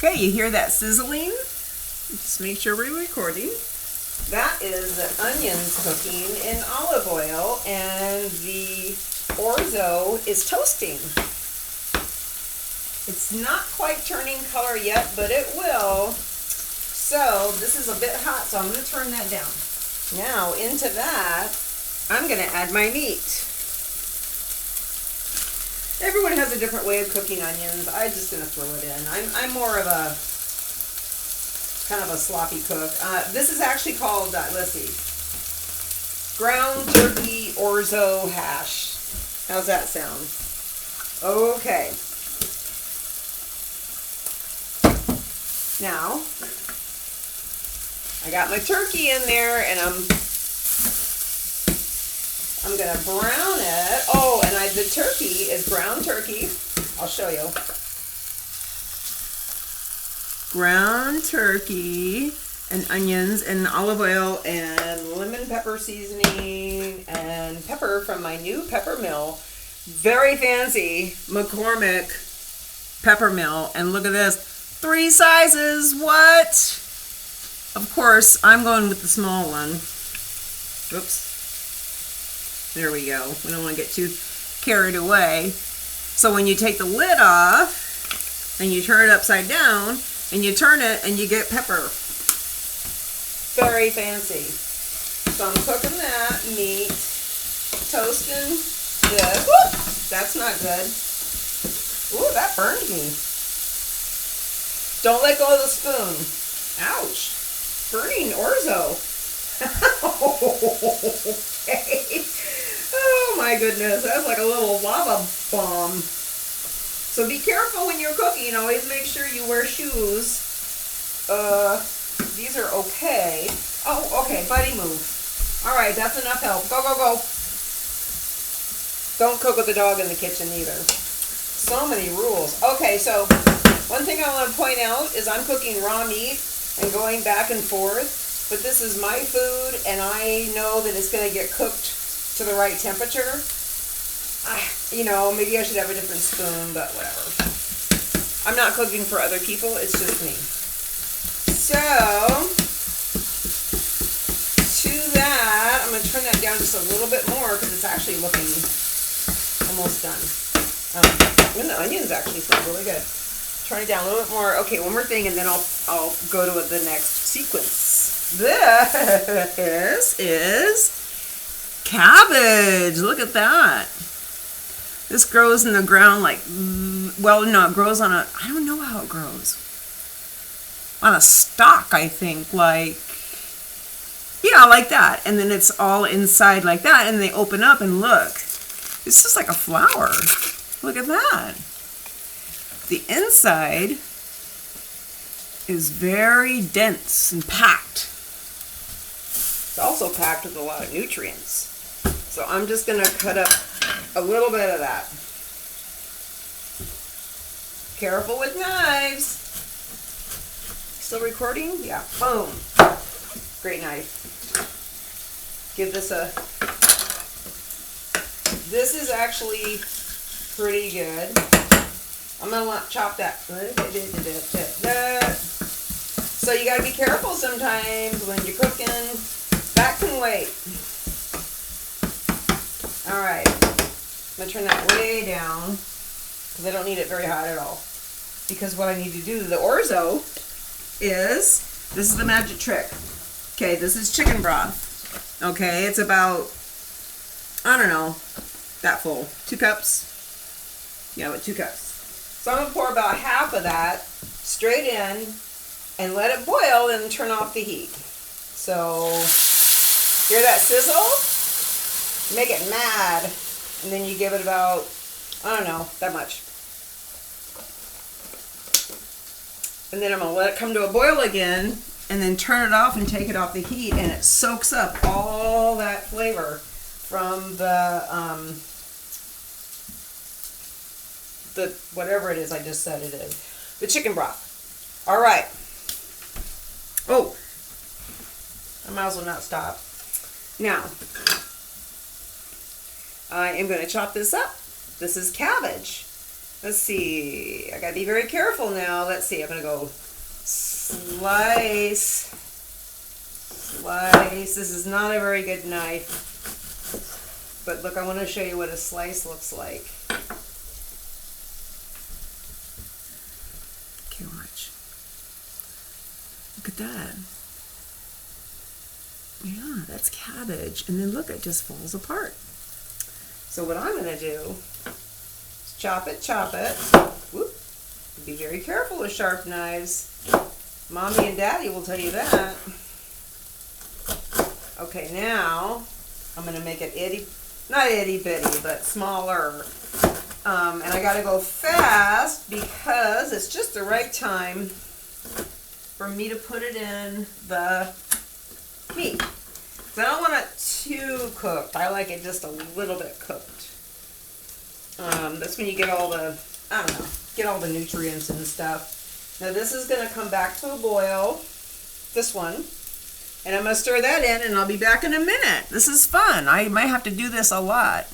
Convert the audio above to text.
Okay, you hear that sizzling? Just make sure we're recording. That is the onions cooking in olive oil, and the orzo is toasting. It's not quite turning color yet, but it will. So this is a bit hot, so I'm going to turn that down. Now into that, I'm going to add my meat. Everyone has a different way of cooking onions. I'm just going to throw it in. I'm more of a kind of a sloppy cook. This is actually called, let's see, ground turkey orzo hash. How's that sound? Okay. Now, I got my turkey in there, and I'm going to brown it. Oh, and the turkey is ground turkey. I'll show you. Ground turkey and onions and olive oil and lemon pepper seasoning and pepper from my new pepper mill. Very fancy McCormick pepper mill. And look at this. 3 sizes. What? Of course, I'm going with the small one. Oops. There we go. We don't want to get too carried away. So when you take the lid off and you turn it upside down and you turn it and you get pepper. Very fancy. So I'm cooking that meat, toasting this. Whoop, that's not good. Ooh, that burned me. Don't let go of the spoon. Ouch. Burning orzo. Okay. Oh my goodness, that's like a little lava bomb. So be careful when you're cooking. Always make sure you wear shoes. These are okay. Oh, okay, buddy, move. All right, that's enough help. Go, go, go. Don't cook with the dog in the kitchen either. So many rules. Okay, so one thing I want to point out is I'm cooking raw meat and going back and forth, but this is my food, and I know that it's going to get cooked to the right temperature. You know, maybe I should have a different spoon, but whatever. I'm not cooking for other people, it's just me. So, to that, I'm going to turn that down just a little bit more because it's actually looking almost done. And the onions actually smell really good. Turn it down a little bit more. Okay, one more thing, and then I'll go to the next sequence. This is cabbage. Look at that. This grows in the ground like, well, no, it grows on I don't know how it grows. On a stalk, I think, like, yeah, like that. And then it's all inside like that, and they open up and look. This is like a flower. Look at that. The inside is very dense and packed. It's also packed with a lot of nutrients. So I'm just going to cut up a little bit of that. Careful with knives. Still recording? Yeah. Boom. Great knife. Give this a... This is actually pretty good. I'm going to chop that. So you got to be careful sometimes when you're cooking. That can wait. Alright. I'm going to turn that way down because I don't need it very hot at all. Because what I need to do, the orzo is, this is the magic trick. Okay, this is chicken broth. Okay, it's about, I don't know, that full. 2 cups. Yeah, about 2 cups. So I'm going to pour about half of that straight in and let it boil and turn off the heat. So, hear that sizzle? Make it mad. And then you give it about, I don't know, that much. And then I'm going to let it come to a boil again and then turn it off and take it off the heat, and it soaks up all that flavor from the whatever it is I just said it is. The chicken broth. All right. Oh, I might as well not stop. Now, I am going to chop this up. This is cabbage. Let's see. I gotta be very careful now. Let's see. I'm gonna go slice. Slice. This is not a very good knife. But look, I want to show you what a slice looks like. Okay, watch. Look at that. Yeah, that's cabbage. And then look, it just falls apart. So what I'm going to do is chop it. Whoop. Be very careful with sharp knives. Mommy and Daddy will tell you that. Okay, now I'm going to make it not itty bitty, but smaller. And I got to go fast because it's just the right time for me to put it in the meat. I don't want it too cooked. I like it just a little bit cooked. That's when you get all the, I don't know, get all the nutrients and stuff. Now this is going to come back to a boil, this one. And I'm going to stir that in and I'll be back in a minute. This is fun. I might have to do this a lot.